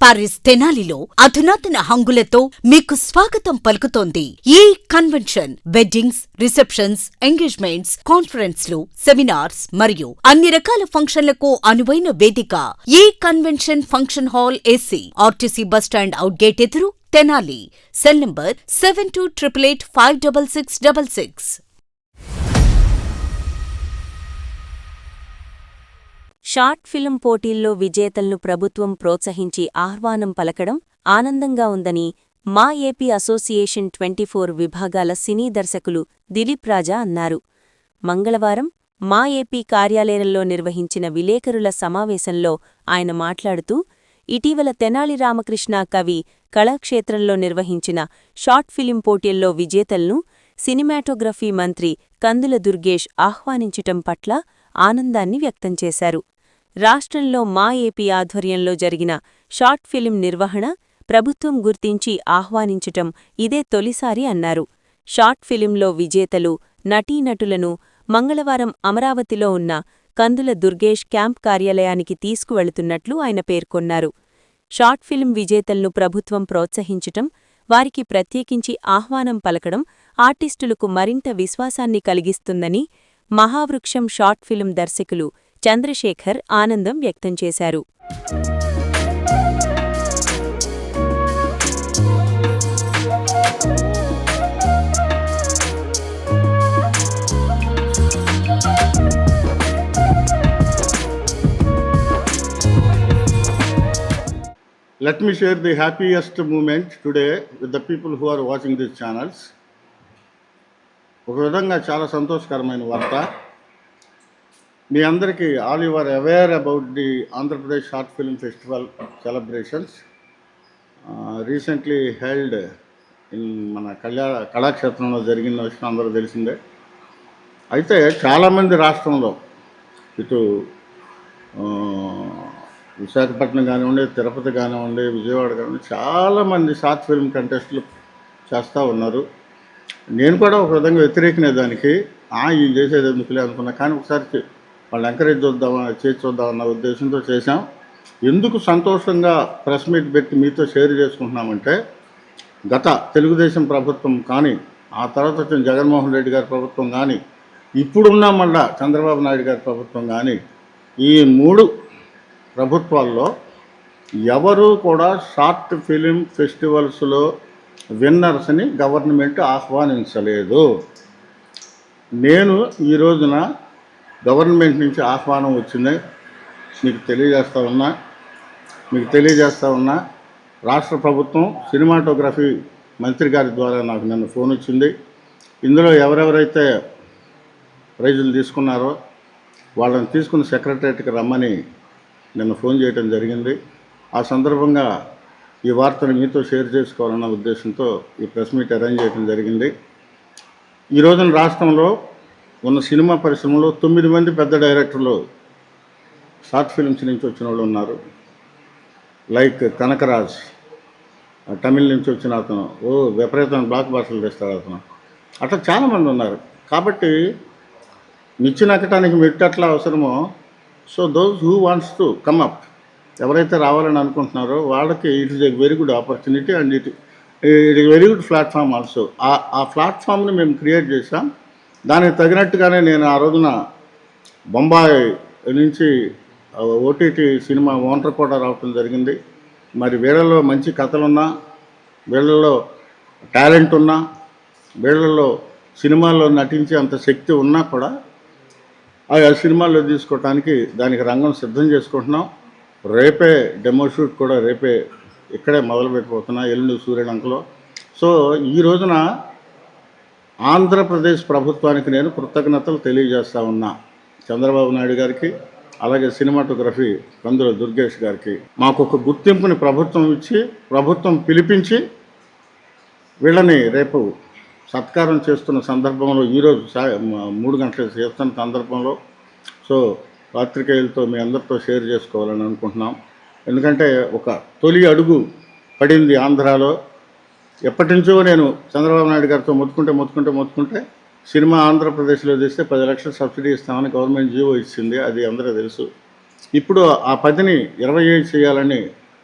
Paris తెనాలిలో అధునాతన హంగులతో మీకు స్వాగతం పలుకుతోంది. ఈ కన్వెన్షన్ వెడ్డింగ్స్, రిసెప్షన్స్, ఎంగేజ్మెంట్స్, కాన్ఫరెన్స్లు, సెమినార్స్ మరియు అన్ని రకాల ఫంక్షన్లకు అనువైన వేదిక. ఈ convention function hall AC, RTC bus stand out gate ఎదురు, Tenali. Cell number 7288856666. Short film పోటీల్లో విజేతలను ప్రభుత్వం ప్రోత్సహించి ఆహ్వానం పలకడం ఆనందంగా ఉందని మా ఏపీ అసోసియేషన్ 24 విభాగాల సినీ దర్శకులు దిలీప్ రాజా అన్నారు. మంగళవారం మా ఏపీ కార్యాలయంలో నిర్వహించిన విలేకరుల సమావేశంలో ఆయన మాట్లాడుతూ, ఇటీవల తెనాలి రామకృష్ణ కవి కళాక్షేత్రంలో నిర్వహించిన షార్ట్ ఫిలిం పోటీల్లో విజేతలను సినిమాటోగ్రఫీ మంత్రి కందుల దుర్గేష్ ఆహ్వానించటం పట్ల ఆనందాన్ని వ్యక్తం చేశారు. రాష్ట్రంలో మా ఏపీ ఆధ్వర్యంలో జరిగిన షార్ట్ ఫిలిం నిర్వహణ ప్రభుత్వం గుర్తించి ఆహ్వానించటం ఇదే తొలిసారి అన్నారు. షార్ట్ ఫిలింలో విజేతలు, నటీనటులను మంగళవారం అమరావతిలో ఉన్న కందుల దుర్గేష్ క్యాంప్ కార్యాలయానికి తీసుకువెళుతున్నట్లు ఆయన పేర్కొన్నారు. షార్ట్ ఫిలిం విజేతలను ప్రభుత్వం ప్రోత్సహించటం, వారికి ప్రత్యేకించి ఆహ్వానం పలకడం ఆర్టిస్టులకు మరింత విశ్వాసాన్ని కలిగిస్తుందని మహావృక్షం షార్ట్ ఫిలిం దర్శకులు చంద్రశేఖర్ ఆనందం వ్యక్తం చేశారు. Let me share the happiest moment today with the people who are watching these channels. ఒక విధంగా చాలా సంతోషకరమైన వార్త. మీ అందరికీ all you are aware about the Andhra Pradesh short film festival celebrations recently held in మన కళాక్షేత్రంలో జరిగిన విషయం అందరూ తెలిసిందే. అయితే చాలామంది రాష్ట్రంలో ఇటు విశాఖపట్నం కానివ్వండి, తిరుపతి కానివ్వండి, విజయవాడ కానివ్వండి, చాలామంది షార్ట్ ఫిల్మ్ కంటెస్టులు చేస్తూ ఉన్నారు. నేను కూడా ఒక విధంగా వ్యతిరేకనే దానికి. ఇది చేసేది ఎందుకులే అనుకున్నా, కానీ ఒకసారి వాళ్ళు ఎంకరేజ్ చేసి చూద్దామన్న ఉద్దేశంతో చేశాం. ఎందుకు సంతోషంగా ప్రెస్ మీట్ పెట్టి మీతో షేర్ చేసుకుంటున్నామంటే, గత తెలుగుదేశం ప్రభుత్వం కానీ, ఆ తర్వాత వచ్చిన జగన్మోహన్ రెడ్డి గారి ప్రభుత్వం కానీ, ఇప్పుడున్న మళ్ళా చంద్రబాబు నాయుడు గారి ప్రభుత్వం కానీ, ఈ 3 ప్రభుత్వాల్లో ఎవరూ కూడా షార్ట్ ఫిలిం ఫెస్టివల్స్లో విన్నర్స్ని గవర్నమెంట్ ఆహ్వానించలేదు. నేను ఈ రోజున గవర్నమెంట్ నుంచి ఆహ్వానం వచ్చింది మీకు తెలియజేస్తా ఉన్నా. రాష్ట్ర ప్రభుత్వం సినిమాటోగ్రఫీ మంత్రి గారి ద్వారా నాకు నిన్న ఫోన్ వచ్చింది. ఇందులో ఎవరెవరైతే ప్రైజులు తీసుకున్నారో వాళ్ళని తీసుకుని సెక్రటరేట్కి రమ్మని నిన్న ఫోన్ చేయడం జరిగింది. ఆ సందర్భంగా ఈ వార్తను మీతో షేర్ చేసుకోవాలన్న ఉద్దేశంతో ఈ ప్రెస్ మీట్ అరేంజ్ చేయడం జరిగింది. ఈ రోజున రాష్ట్రంలో ఉన్న సినిమా పరిశ్రమలో 9 మంది పెద్ద డైరెక్టర్లు షార్ట్ ఫిల్మ్స్ నుంచి వచ్చిన వాళ్ళు ఉన్నారు. లైక్ కనకరాజ్, తమిళ నుంచి వచ్చిన అతను, విపరీతమైన బ్లాక్ బాస్టర్లు తెస్తాడు అతను. అట్లా చాలామంది ఉన్నారు. కాబట్టి నిచ్చెనెక్కడానికి మెట్టు అట్లా అవసరమో, so those who wants to come up, ఎవరైతే రావాలని అనుకుంటున్నారో వాళ్ళకి it is a very good opportunity and it is very good platform also. ఆ ప్లాట్ఫామ్ని మేము క్రియేట్ చేసాం. దానికి తగినట్టుగానే నేను ఆ రోజున బొంబాయి నుంచి ఓటీటీ సినిమా ఓనర్ కూడా రావటం జరిగింది. మరి వీళ్ళలో మంచి కథలున్నా, వీళ్ళలో టాలెంట్ ఉన్నా, వీళ్ళలో సినిమాల్లో నటించే అంత శక్తి ఉన్నా కూడా ఆ సినిమాల్లో తీసుకోవటానికి దానికి రంగం సిద్ధం చేసుకుంటున్నాం. రేపే డెమో షూట్ కూడా రేపే ఇక్కడే మొదలుపెట్టిపోతున్నా, ఎల్లుండి సూర్యలంకలో. సో ఈ రోజున ఆంధ్రప్రదేశ్ ప్రభుత్వానికి నేను కృతజ్ఞతలు తెలియజేస్తా ఉన్నా. చంద్రబాబు నాయుడు గారికి, అలాగే సినిమాటోగ్రఫీ కందుల దుర్గేష్ గారికి. మాకు ఒక గుర్తింపుని ప్రభుత్వం ఇచ్చి, ప్రభుత్వం పిలిపించి వీళ్ళని రేపు సత్కారం చేస్తున్న సందర్భంలో, ఈరోజు 3 గంటలకు చేస్తున్న సందర్భంలో సో పాత్రికేయులతో మీ అందరితో షేర్ చేసుకోవాలని అనుకుంటున్నాం. ఎందుకంటే ఒక తొలి అడుగు పడింది ఆంధ్రాలో. ఎప్పటి నుంచో నేను చంద్రబాబు నాయుడు గారితో మొత్తుకుంటే సినిమా ఆంధ్రప్రదేశ్లో తీస్తే 10 లక్షలు సబ్సిడీ ఇస్తామని గవర్నమెంట్ జీవో ఇచ్చింది, అది అందరూ తెలుసు. ఇప్పుడు ఆ 10ని 25 చేయాలని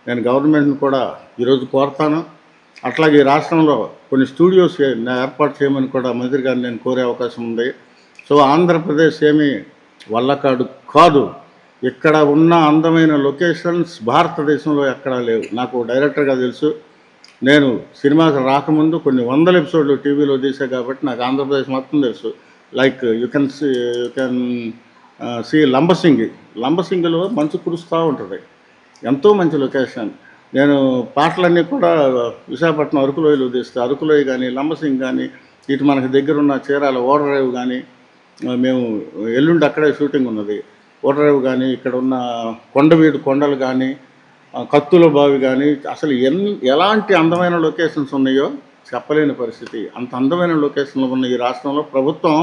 నేను గవర్నమెంట్ని కూడా ఈరోజు కోరుతాను. అట్లాగే ఈ రాష్ట్రంలో కొన్ని స్టూడియోస్ ఏర్పాటు చేయమని కూడా మంత్రి గారిని నేను కోరే అవకాశం ఉంది. సో ఆంధ్రప్రదేశ్ ఏమీ వల్లకాడు కాదు. ఇక్కడ ఉన్న అందమైన లొకేషన్స్ భారతదేశంలో ఎక్కడా లేవు. నాకు డైరెక్టర్గా తెలుసు. నేను సినిమాకి రాకముందు కొన్ని వందల ఎపిసోడ్లు టీవీలో తీసా కాబట్టి నాకు ఆంధ్రప్రదేశ్ మొత్తం తెలుసు. లైక్ యూ కెన్ సీ లంబసింగిలో మంచు కురుస్తూ ఉంటుంది. ఎంతో మంచి లొకేషన్. నేను పాటలన్నీ కూడా విశాఖపట్నం అరకులోయలో తీస్తే అరకులోయ కానీ లంబసింగ్ కానీ ఇటు మనకి దగ్గరున్న చీరాల ఓడరేవు కానీ మేము ఎల్లుండి అక్కడే షూటింగ్ ఉన్నది. ఓడరేవు కానీ ఇక్కడ ఉన్న కొండవీడు కొండలు కానీ కత్తుల బావి కానీ అసలు ఎలాంటి అందమైన లొకేషన్స్ ఉన్నాయో చెప్పలేని పరిస్థితి. అంత అందమైన లొకేషన్లు ఉన్న ఈ రాష్ట్రంలో ప్రభుత్వం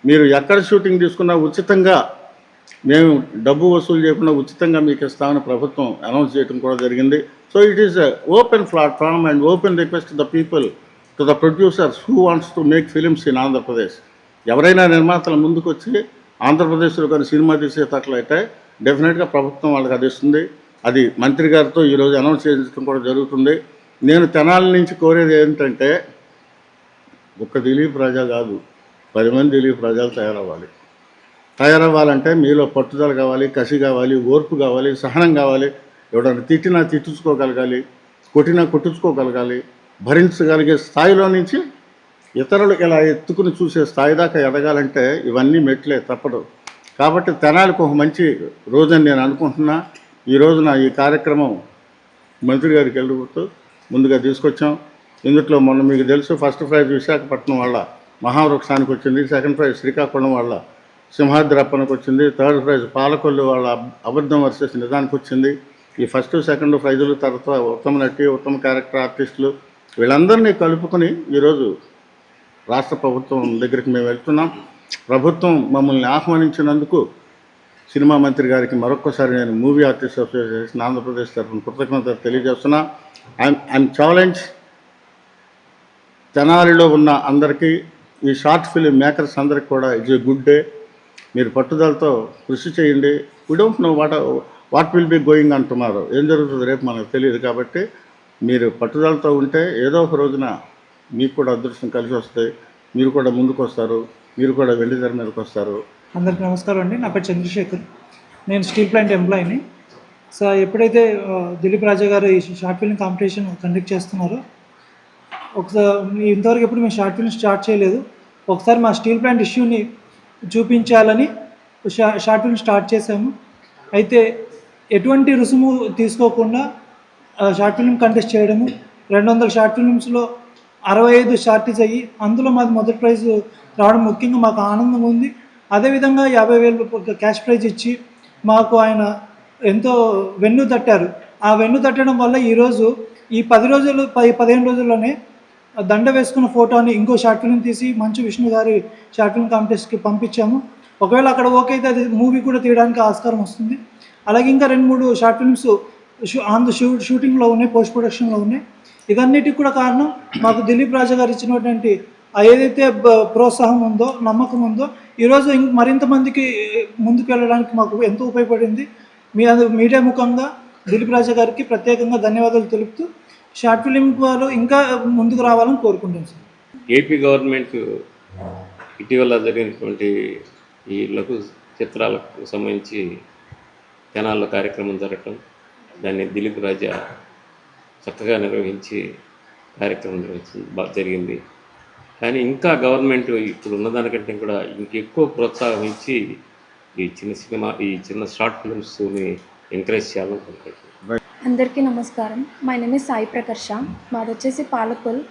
మీరు ఎక్కడ షూటింగ్ తీసుకున్నా ఉచితంగా మేము డబ్బు వసూలు చేయకుండా ఉచితంగా మీకు ఇస్తామని ప్రభుత్వం అనౌన్స్ చేయడం కూడా జరిగింది. So it is open platform and open request to the people, to the producers who wants to make films in Andhra Pradesh. ఎవరైనా నిర్మాతల ముందుకు వచ్చి ఆంధ్రప్రదేశ్లో కానీ సినిమా తీసేటట్లయితే డెఫినెట్గా ప్రభుత్వం వాళ్ళకి అది ఇస్తుంది. అది మంత్రి గారితో ఈరోజు అనౌన్స్ చేయడం కూడా జరుగుతుంది. నేను తెనాలి నుంచి కోరేది ఏంటంటే ఒక్క దిలీప్ రాజా కాదు, 10 మంది దిలీప్ రాజాలు తయారవ్వాలంటే మీలో పట్టుదల కావాలి, కసి కావాలి, ఓర్పు కావాలి, సహనం కావాలి. ఎవడన్నా తిట్టినా తిట్టించుకోగలగాలి, కొట్టినా కొట్టించుకోగలగాలి. భరించగలిగే స్థాయిలో నుంచి ఇతరులు ఇలా ఎత్తుకుని చూసే స్థాయి దాకా ఎదగాలంటే ఇవన్నీ మెట్లే, తప్పదు. కాబట్టి తెనాలికి ఒక మంచి రోజని నేను అనుకుంటున్నా. ఈ రోజున ఈ కార్యక్రమం మంత్రి గారికి వెళ్ళిపోతూ ముందుగా తీసుకొచ్చాం. ఇందులో మొన్న మీకు తెలుసు ఫస్ట్ ప్రైజ్ విశాఖపట్నం వాళ్ళ మహావృక్షానికి వచ్చింది, సెకండ్ ప్రైజ్ శ్రీకాకుళం వాళ్ళ సింహాద్రప్పనికి వచ్చింది, థర్డ్ ప్రైజ్ పాలకొల్లు వాళ్ళ అబద్ధం వర్సెస్ నిజానికి వచ్చింది. ఈ ఫస్ట్ సెకండ్ ప్రైజులు తర్వాత ఉత్తమ నటి, ఉత్తమ క్యారెక్టర్ ఆర్టిస్టులు వీళ్ళందరినీ కలుపుకొని ఈరోజు రాష్ట్ర ప్రభుత్వం దగ్గరికి మేము వెళ్తున్నాం. ప్రభుత్వం మమ్మల్ని ఆహ్వానించినందుకు సినిమా మంత్రి గారికి మరొక్కసారి నేను మూవీ ఆర్టిస్ట్ అసోసియేషన్ ఆంధ్రప్రదేశ్ తరఫున కృతజ్ఞతలు తెలియజేస్తున్నా. ఐఎమ్ ఛాలెంజ్ తెనాలిలో ఉన్న అందరికీ, ఈ షార్ట్ ఫిలిం మేకర్స్ అందరికి కూడా ఇట్స్ ఏ గుడ్ డే. మీరు పట్టుదలతో కృషి చేయండి. We don't know what will be going on tomorrow, ఏం జరుగుతుంది రేపు మనకు తెలియదు. కాబట్టి మీరు పట్టుదలతో ఉంటే ఏదో ఒక రోజున మీకు కూడా అదృష్టం కలిసి వస్తాయి. మీరు కూడా ముందుకు వస్తారు, మీరు కూడా వెండి తెర మీదకి వస్తారు. అందరికీ నమస్కారం అండి. నా పేరు చంద్రశేఖర్. నేను స్టీల్ ప్లాంట్ ఎంప్లాయీని. సో ఎప్పుడైతే దిలీప్ రాజా గారు ఈ షార్ట్ ఫిల్మ్ కాంపిటీషన్ కండక్ట్ చేస్తున్నారో, ఒకసారి ఇంతవరకు ఎప్పుడు మేము షార్ట్ ఫిల్మ్ స్టార్ట్ చేయలేదు. ఒకసారి మా స్టీల్ ప్లాంట్ ఇష్యూని చూపించాలని షార్ట్ ఫిల్మ్ స్టార్ట్ చేశాము. అయితే ఎటువంటి రుసుము తీసుకోకుండా షార్ట్ ఫిల్మ్ కంటెస్ట్ చేయడము, 200 షార్ట్ ఫిల్మ్స్లో 65 షార్టీస్ అయ్యి అందులో మాది మొదటి ప్రైజ్ రావడం ముఖ్యంగా మాకు ఆనందంగా ఉంది. అదేవిధంగా 50,000 క్యాష్ ప్రైజ్ ఇచ్చి మాకు ఆయన ఎంతో వెన్ను తట్టారు. ఆ వెన్ను తట్టడం వల్ల ఈరోజు ఈ 15 రోజుల్లోనే దండ వేసుకున్న ఫోటోని ఇంకో షార్ట్ ఫిల్మ్ తీసి మంచు విష్ణు గారి షార్ట్ ఫిల్మ్ కాంపిటీషన్కి పంపించాము. ఒకవేళ అక్కడ ఓకే అయితే అది మూవీ కూడా తీయడానికి ఆస్కారం వస్తుంది. అలాగే ఇంకా 2-3 షార్ట్ ఫిల్మ్స్ షూటింగ్లో ఉన్నాయి, పోస్ట్ ప్రొడక్షన్లో ఉన్నాయి. ఇదన్నిటికి కూడా కారణం మాకు దిలీప్ రాజా గారు ఇచ్చినటువంటి ఏదైతే ప్రోత్సాహం ఉందో, నమ్మకం ఉందో, ఈరోజు మరింత మందికి ముందుకు వెళ్ళడానికి మాకు ఎంతో ఉపయోగపడింది. మీడియా ముఖంగా దిలీప్ రాజా గారికి ప్రత్యేకంగా ధన్యవాదాలు తెలుపుతూ షార్ట్ ఫిలిం వాళ్ళు ఇంకా ముందుకు రావాలని కోరుకుంటాం సార్. ఏపీ గవర్నమెంట్ ఇటీవల జరిగినటువంటి ఈ లఘు చిత్రాలకు సంబంధించి తెనాల్లో కార్యక్రమం జరగటం, దాన్ని దిలీప్ రాజా చక్కగా నిర్వహించి కార్యక్రమం జరిగింది. కానీ ఇంకా గవర్నమెంట్ ఇప్పుడు ఉన్నదానికంటే కూడా ఇంకెక్కువ ప్రోత్సాహం ఇచ్చి ఈ చిన్న షార్ట్ ఫిల్మ్స్ని ఎంకరేజ్ చేయాలనుకుంటున్నాను. అందరికీ నమస్కారం. My name is Sai Prakarsha. మాది వచ్చేసి పాలకొల్.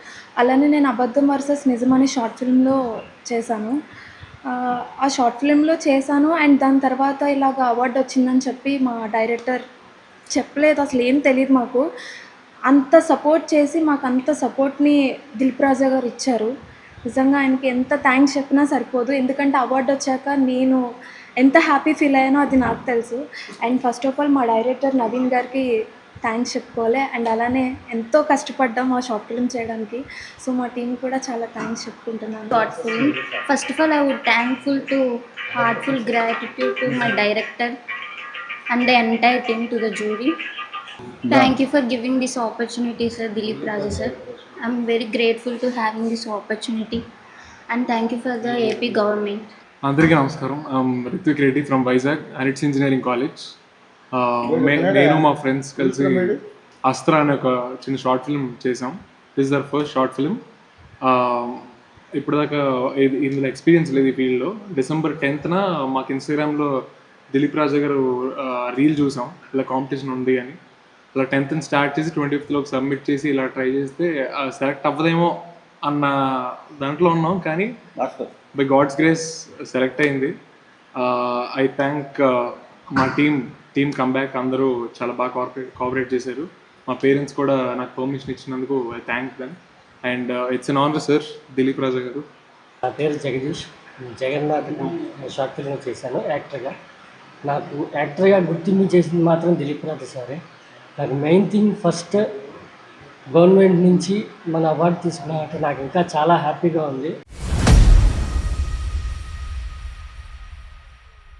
అలానే నేను అబద్ధం వర్సెస్ నిజం అనే షార్ట్ ఫిల్మ్లో చేశాను. ఆ షార్ట్ ఫిల్మ్లో చేశాను అండ్ దాని తర్వాత ఇలాగ అవార్డు వచ్చిందని చెప్పి మా డైరెక్టర్ చెప్పలేదు, అసలు ఏం తెలియదు మాకు. అంత సపోర్ట్ చేసి మాకు అంత సపోర్ట్ని దిలీప్ రాజా గారు ఇచ్చారు. నిజంగా ఆయనకి ఎంత థ్యాంక్స్ చెప్పినా సరిపోదు. ఎందుకంటే అవార్డు వచ్చాక నేను ఎంత హ్యాపీ ఫీల్ అయ్యానో అది నాకు తెలుసు. అండ్ ఫస్ట్ ఆఫ్ ఆల్ మా డైరెక్టర్ నవీన్ గారికి థ్యాంక్స్ చెప్పుకోవాలి. అండ్ అలానే ఎంతో కష్టపడ్డాం ఆ షార్ట్ ఫిల్మ్ చేయడానికి. సో మా టీం కూడా చాలా థ్యాంక్స్ చెప్పుకుంటున్నాను. Short film. First of all, I would heartful gratitude to my director and the entire team, to the jury. Thank you for giving this opportunity, sir, Dilip Raja, sir. I'm very grateful to having this opportunity, and thank you for the AP government. అందరికీ నమస్కారం. Rithvik Reddy from Vizag ANITS engineering college. నేను మా friends కలిసి అస్త్ర అనే ఒక చిన్న short film చేసాం. This is the first short film. ఇప్పటిదాకా ఇందులో ఎక్స్పీరియన్స్ లేదు ఈ ఫీల్డ్లో. December 10th మాకు ఇన్స్టాగ్రామ్లో దిలీప్ రాజా గారు రీల్ చూసాం, ఇలా కాంపిటీషన్ ఉంది అని. ఇలా 10th స్టార్ట్ చేసి 25th సబ్మిట్ చేసి ఇలా ట్రై చేస్తే సెలెక్ట్ అవ్వదేమో అన్న దాంట్లో ఉన్నాం, కానీ బై గాడ్స్ గ్రేస్ సెలెక్ట్ అయింది. ఐ థ్యాంక్ మా టీమ్ కమ్బ్యాక్, అందరూ చాలా బాగా కోఆపరేట్ చేశారు. మా పేరెంట్స్ కూడా నాకు పర్మిషన్ ఇచ్చినందుకు I thank them. And it's an honour sir Dilip Raja గారు. నా పేరు జగదీష్. జగన్నాథ్ షార్ట్ ఫిల్మ్ చేశాను యాక్టర్గా. నాకు యాక్టర్గా గుర్తింపు చేసింది మాత్రం దిలీప్ రాజా సారే. నాకు మెయిన్ థింగ్ ఫస్ట్ గవర్నమెంట్ నుంచి మన అవార్డు తీసుకున్నామంటే నాకు ఇంకా చాలా హ్యాపీగా ఉంది.